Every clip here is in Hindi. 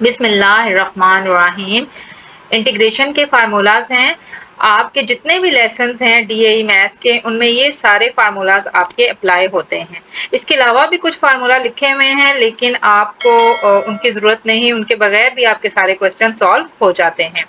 बिस्मिल्लाहिर्रहमानिर्रहीम। इंटीग्रेशन के फार्मूलाज हैं। आपके जितने भी लेसन्स हैं डीएई मैथ्स के, उनमें ये सारे फार्मूलाज आपके अप्लाई होते हैं। इसके अलावा भी कुछ फार्मूला लिखे हुए हैं, लेकिन आपको उनकी ज़रूरत नहीं, उनके बगैर भी आपके सारे क्वेश्चन सॉल्व हो जाते हैं।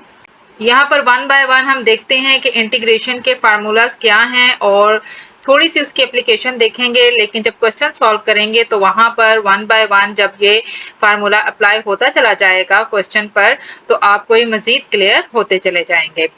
यहाँ पर वन बाय वन हम देखते हैं कि इंटीग्रेशन के फार्मूलाज क्या हैं और थोड़ी सी उसकी एप्लीकेशन देखेंगे, लेकिन जब क्वेश्चन सॉल्व करेंगे तो वहां पर वन बाय वन जब ये फार्मूला अप्लाई होता चला जाएगा क्वेश्चन पर, तो आपको ये मजीद क्लियर होते चले जाएंगे।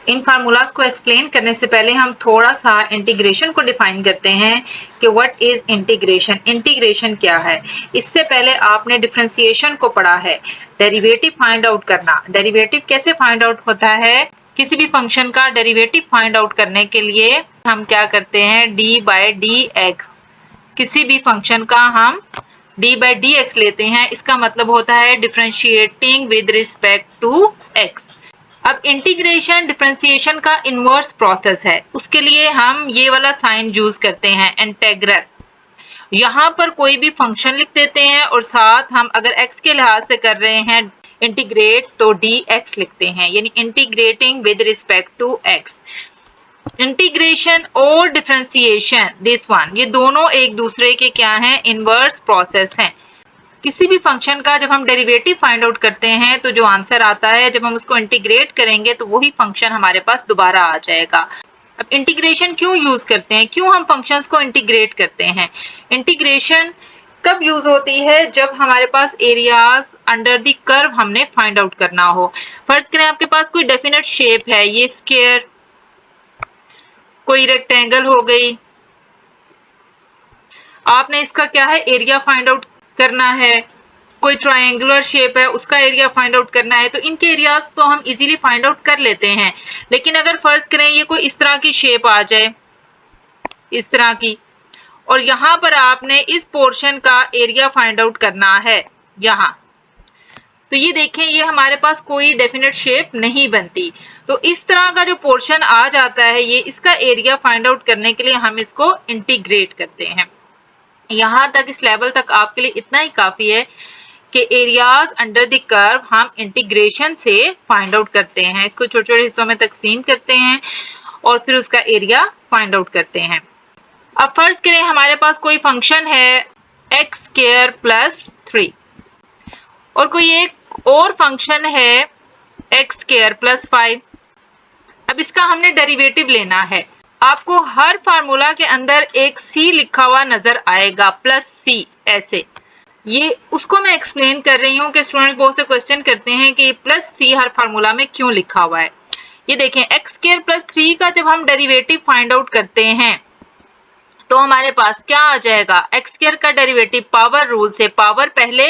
इन फार्मूलाज को एक्सप्लेन करने से पहले हम थोड़ा सा इंटीग्रेशन को डिफाइन करते हैं कि व्हाट इज इंटीग्रेशन। इंटीग्रेशन क्या है? इससे पहले आपने डिफरेंशिएशन को पढ़ा है, डेरिवेटिव फाइंड आउट करना। डेरिवेटिव कैसे फाइंड आउट होता है? किसी भी फंक्शन का डेरिवेटिव फाइंड आउट करने के लिए हम क्या करते हैं, डी बाय डी एक्स। किसी भी फंक्शन का हम डी बाय डी एक्स लेते हैं, इसका मतलब होता है differentiating with respect to x. अब इंटीग्रेशन डिफरेंशिएशन का इनवर्स प्रोसेस है, उसके लिए हम ये वाला साइन यूज करते हैं, इंटेग्रल। यहाँ पर कोई भी फंक्शन लिख देते हैं और साथ हम अगर x के लिहाज से कर रहे हैं इंटीग्रेट तो dx लिखते हैं, यानी integrating with respect to x। Integration और डिफरेंशिएशन दिस वन, ये दोनों एक दूसरे के क्या हैं, इनवर्स प्रोसेस हैं। किसी भी फंक्शन का जब हम डेरिवेटिव फाइंड आउट करते हैं तो जो आंसर आता है, जब हम उसको इंटीग्रेट करेंगे तो वही फंक्शन हमारे पास दोबारा आ जाएगा। अब इंटीग्रेशन क्यों यूज करते हैं, क्यों हम फंक्शंस को इंटीग्रेट करते हैं? इंटीग्रेशन कब यूज होती है? जब हमारे पास एरियाज अंडर द कर्व हमने फाइंड आउट करना हो। फर्ज करें आपके पास कोई डेफिनेट शेप है, ये स्क्वायर, कोई रेक्टेंगल हो गई, आपने इसका क्या है, एरिया फाइंड आउट करना है। कोई ट्रायंगुलर शेप है, उसका एरिया फाइंड आउट करना है। तो इनके एरियाज तो हम इजीली फाइंड आउट कर लेते हैं, लेकिन अगर फर्ज करें ये कोई इस तरह की शेप आ जाए, इस तरह की, और यहाँ पर आपने इस पोर्शन का एरिया फाइंड आउट करना है यहाँ, तो ये देखें ये हमारे पास कोई डेफिनेट शेप नहीं बनती। तो इस तरह का जो पोर्शन आ जाता है, ये इसका एरिया फाइंड आउट करने के लिए हम इसको इंटीग्रेट करते हैं। यहाँ तक, इस लेवल तक आपके लिए इतना ही काफी है कि एरियाज अंडर द कर्व हम इंटीग्रेशन से फाइंड आउट करते हैं। इसको छोटे छोटे हिस्सों में तकसीम करते हैं और फिर उसका एरिया फाइंड आउट करते हैं। अब फर्ज करें हमारे पास कोई फंक्शन है एक्स स्क्वायर प्लस 3 और कोई एक और फंक्शन है एक्स स्क्वायर प्लस 5। अब इसका हमने डेरिवेटिव लेना है। आपको हर फार्मूला के अंदर एक सी लिखा हुआ नजर आएगा, प्लस सी, ऐसे। ये उसको मैं एक्सप्लेन कर रही हूँ कि स्टूडेंट बहुत से क्वेश्चन करते हैं कि प्लस सी हर फार्मूला में क्यों लिखा हुआ है। ये देखें, एक्स स्क्वायर प्लस 3 का जब हम डेरिवेटिव फाइंड आउट करते हैं तो हमारे पास क्या आ जाएगा, एक्स स्क्वायर का डेरिवेटिव पावर रूल से, पावर पहले,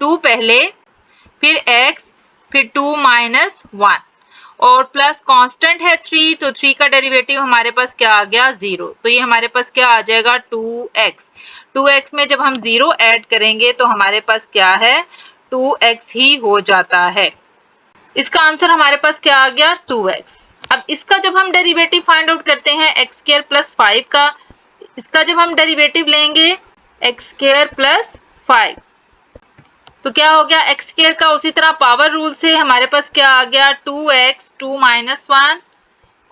2 पहले, फिर एक्स, फिर 2 माइनस 1, और प्लस कांस्टेंट है 3, तो 3 का डेरिवेटिव हमारे पास क्या आ गया, 0। तो ये हमारे पास क्या आ जाएगा, 2x। 2x में जब हम 0 ऐड करेंगे तो हमारे पास क्या है, 2x ही हो जाता है। इसका आंसर हमारे पास क्या आ गया, 2x। अब इसका जब हम डेरिवेटिव फाइंड आउट करते हैं एक्स स्क्वायर प्लस 5 का, इसका जब हम डेरिवेटिव लेंगे एक्स स्क्वायर प्लस 5, तो क्या हो गया, एक्स स्क्वायर का उसी तरह पावर रूल से हमारे पास क्या आ गया, 2x, 2 माइनस 1,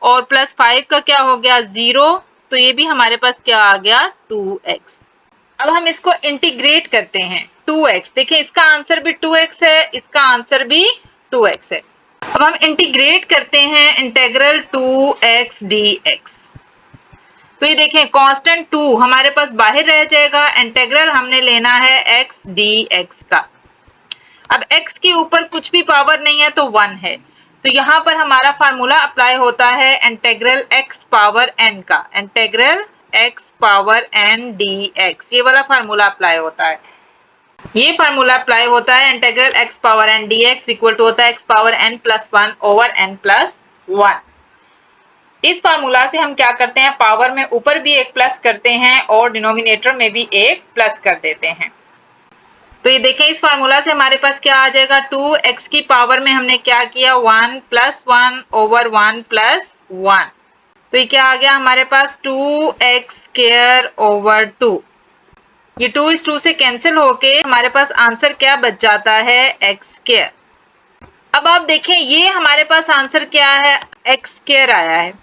और प्लस 5 का क्या हो गया, 0। तो ये भी हमारे पास क्या आ गया, 2x। अब हम इसको इंटीग्रेट करते हैं, 2x। देखिए इसका आंसर भी 2x है, इसका आंसर भी 2x है। अब हम इंटीग्रेट करते हैं इंटेग्रल 2x dx। तो ये देखें कांस्टेंट 2 हमारे पास बाहर रह जाएगा, इंटेग्रल हमने लेना है x dx का। अब x के ऊपर कुछ भी पावर नहीं है तो 1 है, तो यहाँ पर हमारा फार्मूला अप्लाई होता है इंटेग्रल x पावर n का, integral x power n dx, ये वाला फार्मूला अप्लाई होता है। ये फार्मूला अप्लाई होता है integral x power n dx equal to होता है x power n plus 1 over n plus 1। इस फार्मूला से हम क्या करते हैं, पावर में ऊपर भी एक प्लस करते हैं और डिनोमिनेटर में भी एक प्लस कर देते हैं। तो ये देखें इस फार्मूला से हमारे पास क्या आ जाएगा, 2x की पावर में हमने क्या किया, 1 प्लस 1 ओवर 1 प्लस 1। तो ये क्या आ गया हमारे पास, 2x स्क्वायर ओवर 2। ये 2:2 से कैंसिल होके हमारे पास आंसर क्या बच जाता है, एक्स स्क्वायर। अब आप देखें ये हमारे पास आंसर क्या है, एक्स स्क्वायर आया है।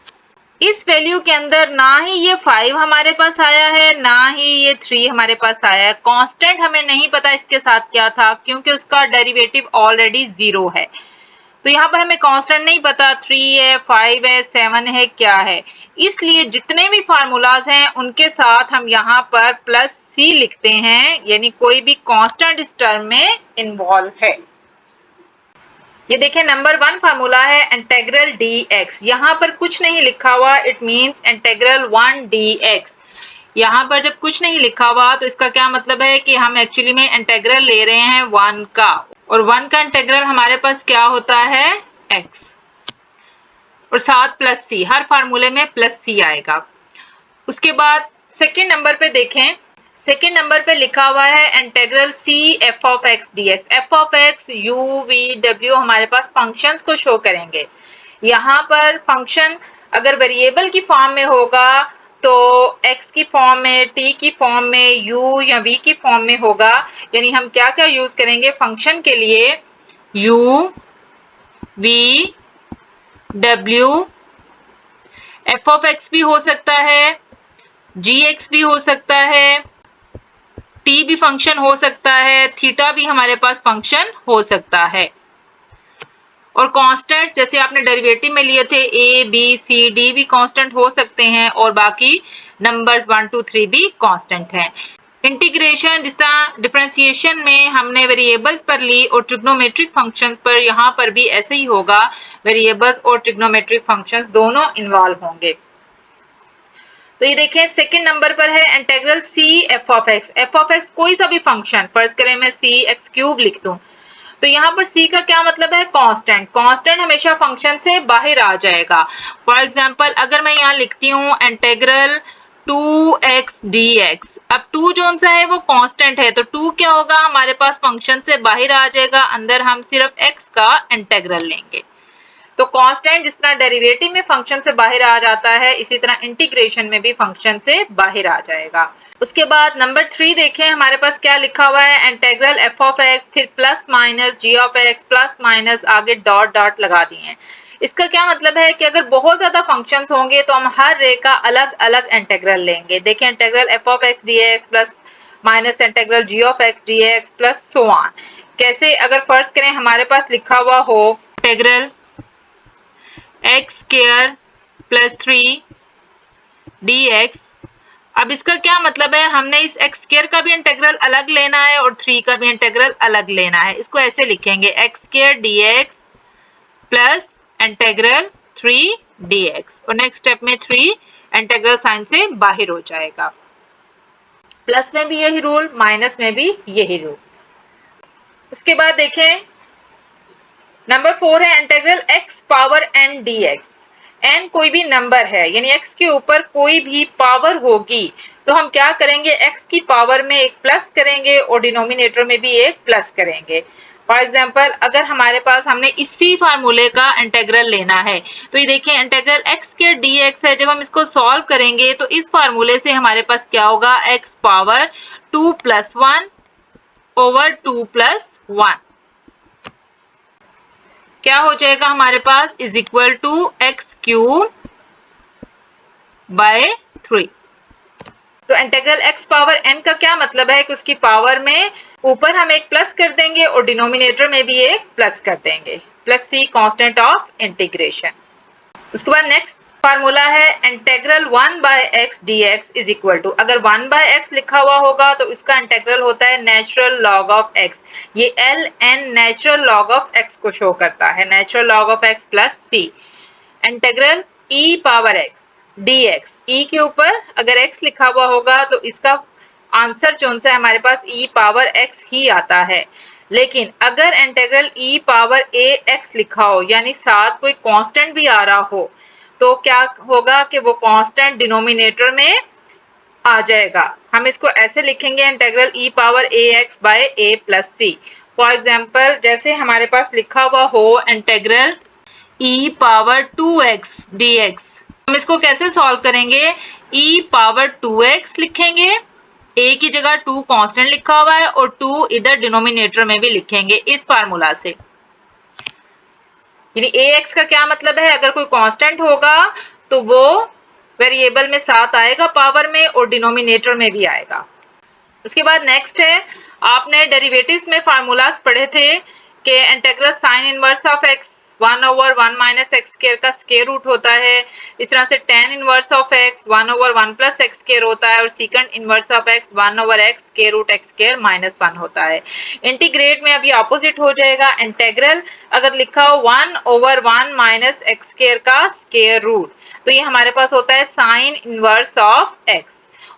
इस वैल्यू के अंदर ना ही ये 5 हमारे पास आया है, ना ही ये 3 हमारे पास आया है। कांस्टेंट हमें नहीं पता इसके साथ क्या था, क्योंकि उसका डेरिवेटिव ऑलरेडी 0 है। तो यहाँ पर हमें कांस्टेंट नहीं पता, 3 है, 5 है, 7 है, क्या है। इसलिए जितने भी फार्मूलाज हैं उनके साथ हम यहाँ पर प्लस सी लिखते हैं, यानी कोई भी कांस्टेंट इस टर्म में इन्वॉल्व है। ये देखें नंबर 1 फार्मूला है इंटीग्रल dx। यहाँ पर कुछ नहीं लिखा हुआ, इट मींस इंटीग्रल 1 dx। यहाँ पर जब कुछ नहीं लिखा हुआ तो इसका क्या मतलब है कि हम एक्चुअली में इंटीग्रल ले रहे हैं 1 का, और 1 का इंटीग्रल हमारे पास क्या होता है, x, और साथ प्लस सी, हर फार्मूले में प्लस सी आएगा। उसके बाद सेकेंड नंबर पे देखें, सेकेंड नंबर पे लिखा हुआ है integral c f of x d x. F of x u v डब्ल्यू हमारे पास फंक्शंस को शो करेंगे। यहाँ पर फंक्शन अगर वेरिएबल की फॉर्म में होगा तो x की फॉर्म में, t की फॉर्म में, u या v की फॉर्म में होगा। यानी हम क्या क्या यूज करेंगे फंक्शन के लिए, u v w, F of x भी हो सकता है, जी एक्स भी हो सकता है, टी भी फंक्शन हो सकता है, थीटा भी हमारे पास फंक्शन हो सकता है। और कांस्टेंट जैसे आपने डेरिवेटिव में लिए थे ए बी सी डी भी कांस्टेंट हो सकते हैं, और बाकी नंबर्स 1 2 3 भी कांस्टेंट हैं। इंटीग्रेशन जिस तरह डिफरेंशिएशन में हमने वेरिएबल्स पर ली और ट्रिग्नोमेट्रिक फंक्शंस पर, यहाँ पर भी ऐसे ही होगा, वेरिएबल्स और ट्रिग्नोमेट्रिक फंक्शंस दोनों इन्वॉल्व होंगे। तो ये देखें सेकंड नंबर पर है integral c f of x. F of x कोई सा भी फंक्शन, फर्ज करें मैं सी एक्स क्यूब लिख दूं, तो यहाँ पर सी का क्या मतलब है, कांस्टेंट। कांस्टेंट हमेशा फंक्शन से बाहर आ जाएगा। फॉर एग्जांपल अगर मैं यहाँ लिखती हूँ इंटीग्रल 2x dx, अब 2 जोन सा है वो कांस्टेंट है, तो 2 क्या होगा हमारे पास फंक्शन से बाहर आ जाएगा, अंदर हम सिर्फ x का इंटीग्रल लेंगे। तो कांस्टेंट जिस तरह डेरिवेटिव में फंक्शन से बाहर आ जाता है, इसी तरह इंटीग्रेशन में भी फंक्शन से बाहर आ जाएगा। उसके बाद नंबर 3 देखें, हमारे पास क्या लिखा हुआ है, इंटीग्रल एफ ऑफ एक्स, फिर plus minus g of x, plus minus आगे डॉट डॉट लगा दिए हैं। इसका क्या मतलब है कि अगर बहुत ज्यादा फंक्शंस होंगे तो हम हर रे का अलग अलग इंटीग्रल लेंगे। देखिए integral F of x d x plus minus integral g of x d x plus so on. कैसे, अगर फर्ज करें हमारे पास लिखा हुआ हो integral x square plus 3 dx। अब इसका क्या मतलब है, हमने इस एक्स स्क्वायर का भी इंटीग्रल अलग लेना है और 3 का भी इंटीग्रल अलग लेना है। इसको ऐसे लिखेंगे x square dx plus integral 3 dx, और नेक्स्ट स्टेप में 3 इंटीग्रल साइन से बाहर हो जाएगा। प्लस में भी यही रूल, माइनस में भी यही रूल। उसके बाद देखें नंबर 4 है integral x power n dx। n कोई भी नंबर है, यानी x के ऊपर कोई भी पावर होगी तो हम क्या करेंगे, x की पावर में एक प्लस करेंगे और डिनोमिनेटर में भी एक प्लस करेंगे। फॉर एग्जाम्पल अगर हमारे पास हमने इसी फार्मूले का इंटीग्रल लेना है, तो ये देखिए इंटीग्रल x के dx है, जब हम इसको सॉल्व करेंगे तो इस फार्मूले से हमारे पास क्या होगा, x पावर 2 + 1 ओवर 2 + 1 क्या हो जाएगा हमारे पास, is equal to x³ by 3। तो इंटीग्रल x पावर n का क्या मतलब है कि उसकी पावर में ऊपर हम एक प्लस कर देंगे और डिनोमिनेटर में भी एक प्लस कर देंगे, plus c constant of integration. उसके बाद नेक्स्ट फार्मूला है integral 1/x dx is equal to, अगर 1/x लिखा हुआ होगा तो इसका इंटीग्रल होता है नेचुरल लॉग ऑफ x। ये ln natural log of x को शो करता है, natural log of x plus c। Integral e power x dx, e के ऊपर अगर x लिखा हुआ होगा तो इसका आंसर जो है हमारे पास e पावर x ही आता है। लेकिन अगर इंटीग्रल e पावर ax लिखा हो, यानी साथ कोई कांस्टेंट भी आ रहा हो, तो क्या होगा कि वो कांस्टेंट डिनोमिनेटर में आ जाएगा। हम इसको ऐसे लिखेंगे integral e power ax by a plus c। For example जैसे हमारे पास लिखा हुआ हो integral e power 2x dx, हम इसको कैसे सॉल्व करेंगे, e पावर 2x लिखेंगे ए की जगह 2 कांस्टेंट लिखा हुआ है और 2 इधर डिनोमिनेटर में भी लिखेंगे इस फार्मूला से। यानी ax का क्या मतलब है, अगर कोई कांस्टेंट होगा तो वो वेरिएबल में साथ आएगा पावर में और डिनोमिनेटर में भी आएगा। उसके बाद नेक्स्ट है, आपने डेरिवेटिव्स में फार्मूलाज पढ़े थे कि integral sine inverse of x 1/1 minus x square का स्क्वायर रूट होता है। इस तरह से tan inverse of x 1/1 plus x square होता है और secant inverse of x 1/x square root x square minus 1 होता है। इंटीग्रेट में अभी ऑपोजिट हो जाएगा, इंटीग्रल अगर लिखा हो 1/1 माइनस एक्स स्क्वायर का स्क्वायर रूट तो ये हमारे पास होता है साइन इनवर्स ऑफ x।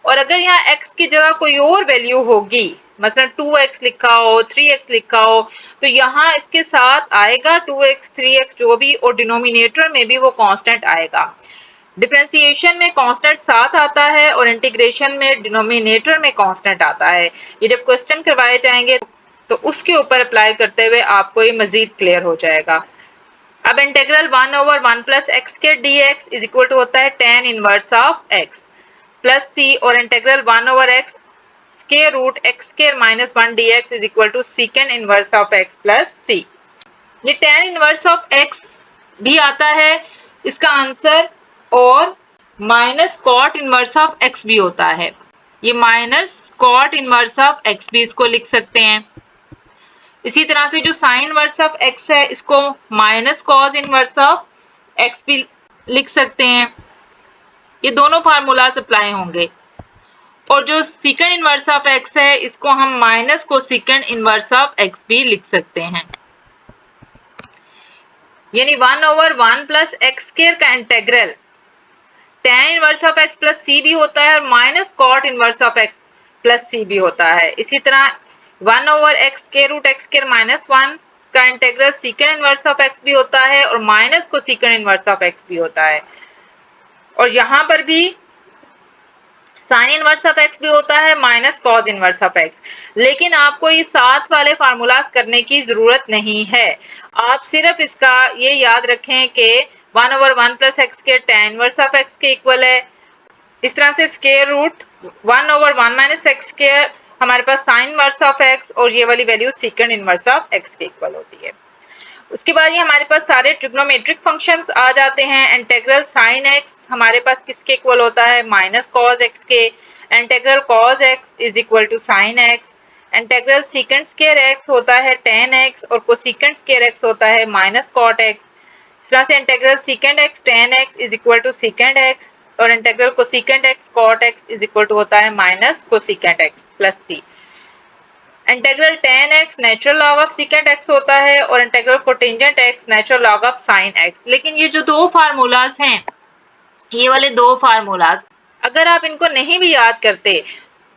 और अगर यहाँ x की जगह कोई और वैल्यू होगी, मसलन 2x लिखा हो, 3x लिखा हो, तो यहाँ इसके साथ आएगा 2x 3x जो भी और डिनोमिनेटर में भी वो कांस्टेंट आएगा। डिफरेंशिएशन में कांस्टेंट साथ आता है और इंटीग्रेशन में डिनोमिनेटर में कांस्टेंट आता है। ये जब क्वेश्चन करवाए जाएंगे तो उसके ऊपर अप्लाई करते हुए आपको ये मजीद क्लियर हो जाएगा। अब integral 1/1 plus x square dx is equal to होता है tan inverse of x plus C और integral 1/x square root X square minus 1 dx is equal to secant inverse of x plus C. ये tan इनवर्स ऑफ x भी आता है इसका आंसर और minus cot inverse of x भी होता है। ये minus cot inverse of x भी इसको लिख सकते हैं। इसी तरह से जो साइन इनवर्स ऑफ x है इसको minus cos inverse of x भी लिख सकते हैं। ये दोनों फार्मूलाज अप्लाई होंगे। और जो सीकेंड इनवर्स ऑफ x है इसको हम माइनस को सीकेंड इनवर्स ऑफ x भी लिख सकते हैं। यानी 1/1 प्लस एक्स स्क्वायर का integral tan inverse of x plus C भी होता है और minus cot inverse of x plus C भी होता है। इसी तरह 1/x square root x square minus 1 का integral secant inverse of x भी होता है और माइनस को सीकेंड इनवर्स ऑफ x भी होता है। और यहाँ पर भी साइन इनवर्स ऑफ x भी होता है minus cos inverse of x। लेकिन आपको ये साथ वाले फार्मूलाज करने की जरूरत नहीं है, आप सिर्फ इसका ये याद रखें कि 1/1 plus x square tan inverse of x के इक्वल है। इस तरह से square root 1/1 minus x square हमारे पास साइन इनवर्स ऑफ x और ये वाली value secant inverse of x के इक्वल होती है। उसके बाद ये हमारे पास सारे ट्रिग्नोमेट्रिक फंक्शंस आ जाते हैं। इंटीग्रल साइन x हमारे पास किसके इक्वल होता है, माइनस कॉस x के। Integral cos x is equal to sine x। Integral secant square x होता है tan x और कोसेकेंड स्क्वायर x होता है माइनस कॉट x। इस तरह से integral secant x tan x is equal to secant x और integral cosecant x cot x is equal to होता है minus cosecant x plus c. Integral tan x natural log of secant x होता है और integral cotangent x natural log of sine x। लेकिन ये जो दो फार्मूलाज हैं, ये वाले दो फार्मूलाज अगर आप इनको नहीं भी याद करते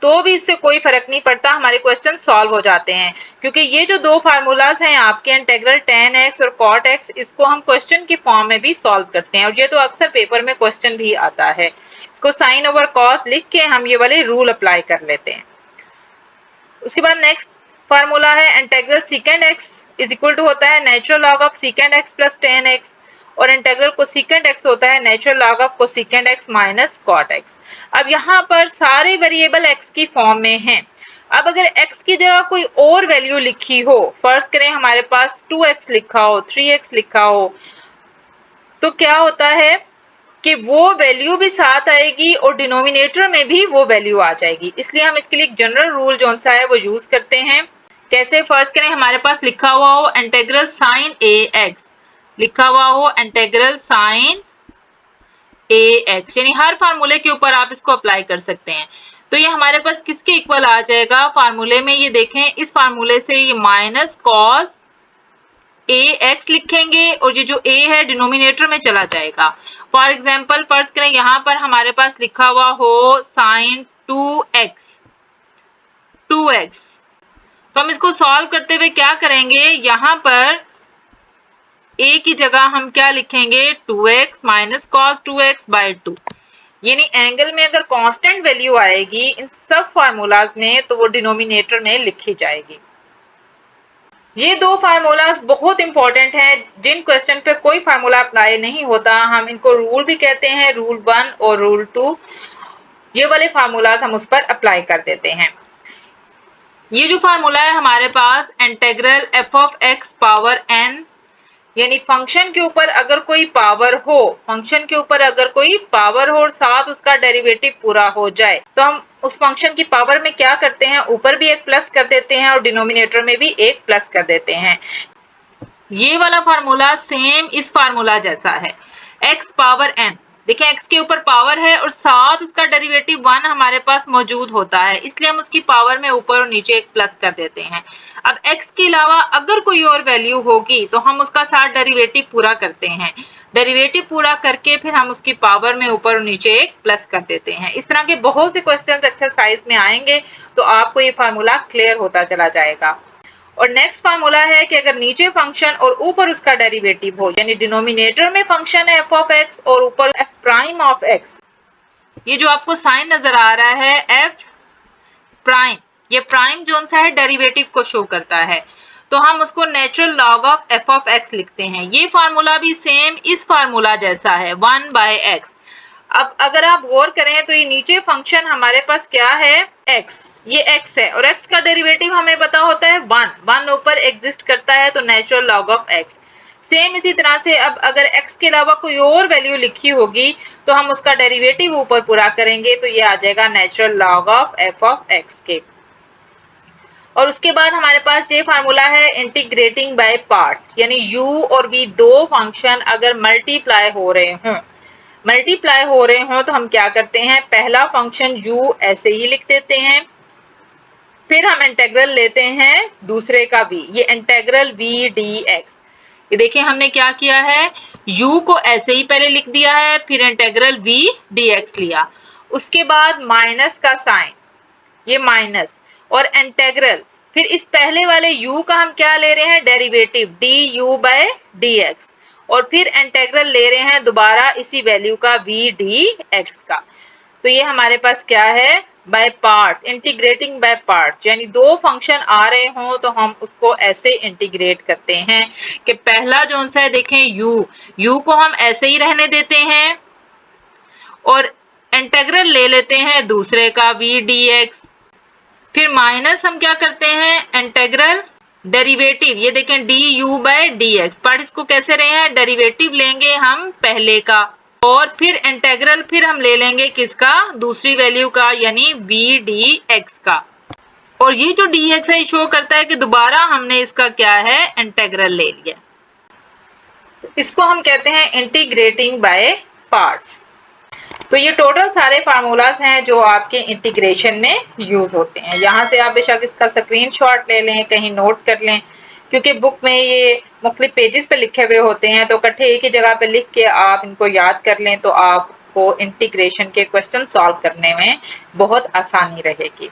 तो भी इससे कोई फर्क नहीं पड़ता, हमारे क्वेश्चन सॉल्व हो जाते हैं। क्योंकि ये जो दो फार्मूलाज हैं आपके इंटीग्रल tan x और cot x, इसको हम क्वेश्चन की फॉर्म में भी सॉल्व करते हैं और ये तो अक्सर पेपर में क्वेश्चन भी आता है। इसको साइन ओवर कॉस लिख के हम ये वाले रूल अप्लाई कर लेते हैं। उसके बाद नेक्स्ट फार्मूला है integral secant x is equal to होता है natural log of secant x plus tan x और इंटीग्रल कोसेकेंड x होता है natural log of cosecant x minus cot x। अब यहाँ पर सारे वेरिएबल x की फॉर्म में हैं। अब अगर x की जगह कोई और वैल्यू लिखी हो, फर्ज करें हमारे पास 2x लिखा हो, 3x लिखा हो, तो क्या होता है कि वो वैल्यू भी साथ आएगी और डिनोमिनेटर में भी वो वैल्यू आ जाएगी। इसलिए हम इसके लिए एक जनरल रूल जो सा है वो यूज करते हैं। कैसे, फर्स्ट करें हमारे पास लिखा हुआ हो इंटीग्रल साइन ax, लिखा हुआ हो इंटीग्रल साइन ax, यानी हर फार्मूले के ऊपर आप इसको अप्लाई कर सकते हैं। तो ये हमारे पास किसके इक्वल आ जाएगा फार्मूले में, ये देखें इस फार्मूले से ये माइनस कॉस ax लिखेंगे और ये जो a है डिनोमिनेटर में चला जाएगा। फॉर एग्जाम्पल फर्ज करें यहाँ पर हमारे पास लिखा हुआ हो साइन 2x, तो हम इसको सॉल्व करते हुए क्या करेंगे, यहाँ पर a की जगह हम क्या लिखेंगे 2x minus cos 2x by 2। यानी एंगल में अगर कांस्टेंट वैल्यू आएगी इन सब फार्मूलाज में तो वो डिनोमिनेटर में लिखी जाएगी। ये दो फार्मूलाज बहुत इंपॉर्टेंट हैं। जिन क्वेश्चन पे कोई फार्मूला अप्लाई नहीं होता हम इनको रूल भी कहते हैं, रूल 1 और रूल 2। ये वाले फार्मूलाज हम उस पर अप्लाई कर देते हैं। ये जो फार्मूला है हमारे पास integral F of X power N, यानी फंक्शन के ऊपर अगर कोई पावर हो, फंक्शन के ऊपर अगर कोई पावर हो और साथ उसका डेरिवेटिव पूरा हो जाए, तो हम उस फंक्शन की पावर में क्या करते हैं, ऊपर भी एक प्लस कर देते हैं और डिनोमिनेटर में भी एक प्लस कर देते हैं। ये वाला फार्मूला सेम इस फार्मूला जैसा है, x पावर n। देखिए x के ऊपर पावर है और साथ उसका डेरिवेटिव 1 हमारे पास मौजूद होता है, इसलिए हम उसकी पावर में ऊपर और नीचे एक प्लस कर देते हैं। अब x के अलावा अगर कोई और वैल्यू होगी तो हम उसका साथ डेरिवेटिव पूरा करते हैं, डेरिवेटिव पूरा करके फिर हम उसकी पावर में ऊपर और नीचे एक प्लस कर देते हैं। इस तरह के बहुत से क्वेश्चंस एक्सरसाइज में आएंगे तो आपको ये फार्मूला क्लियर होता चला जाएगा। और नेक्स्ट फार्मूला है कि अगर नीचे फंक्शन और ऊपर उसका डेरिवेटिव हो, यानी डिनोमिनेटर में फंक्शन है एफ ऑफ एक्स और ऊपर एफ प्राइम ऑफ एक्स, ये जो आपको साइन नजर आ रहा है एफ प्राइम, ये प्राइम जोन सा है डेरिवेटिव को शो करता है, तो हम उसको natural log of F of x लिखते हैं। ये फार्मूला भी सेम इस फार्मूला जैसा है 1 बाय एक्स। अब अगर आप गौर करें तो ये नीचे फंक्शन हमारे पास क्या है, x, ये x है और x का डेरिवेटिव हमें पता होता है 1 ऊपर एग्जिस्ट करता है, तो natural log of x। Same इसी तरह से अब अगर x के अलावा कोई और वैल्यू लिखी होगी तो हम उसका डेरिवेटिव ऊपर पूरा करेंगे, तो ये आ जाएगा natural log of f of x के। और उसके बाद हमारे पास ये फार्मूला है इंटीग्रेटिंग बाय पार्ट्स, यानी u और v दो फंक्शन अगर मल्टीप्लाई हो रहे हों तो हम क्या करते हैं, पहला फंक्शन u ऐसे ही लिख देते हैं, फिर हम इंटीग्रल लेते हैं दूसरे का v, ये इंटीग्रल v dx। ये देखिए हमने क्या किया है, u को ऐसे ही पहले लिख दिया है, फिर इंटीग्रल v dx लिया, उसके बाद माइनस का साइन, ये माइनस और इंटीग्रल, फिर इस पहले वाले u का हम क्या ले रहे हैं, डेरिवेटिव du बाय dx, और फिर इंटीग्रल ले रहे हैं दोबारा इसी वैल्यू का v dx का। तो ये हमारे पास क्या है, by parts, integrating by parts, यानी दो फंक्शन आ रहे हों तो हम उसको ऐसे इंटीग्रेट करते हैं कि पहला जो सा है देखें u को हम ऐसे ही रहने देते हैं और इंटीग्रल ले लेते हैं दूसरे का v dx, फिर माइनस हम क्या करते हैं, इंटीग्रल डेरिवेटिव, ये देखें du बाय dx, पार्ट इसको कैसे रहे हैं, डेरिवेटिव लेंगे हम पहले का और फिर इंटीग्रल फिर हम ले लेंगे किसका, दूसरी वैल्यू का, यानी v dx का। और ये जो dx है शो करता है कि दोबारा हमने इसका क्या है, इंटीग्रल ले लिया। इसको हम कहते हैं इंटीग्रेटिंग बाय पार्ट्स। तो ये टोटल सारे फार्मूलाज हैं जो आपके इंटीग्रेशन में यूज होते हैं। यहाँ से आप बेशक इसका स्क्रीनशॉट ले लें, कहीं नोट कर लें, क्योंकि बुक में ये मुख्तलिफ पेजेस पे लिखे हुए होते हैं, तो इकट्ठे एक ही जगह पे लिख के आप इनको याद कर लें तो आपको इंटीग्रेशन के क्वेश्चन सॉल्व करने में बहुत आसानी रहेगी।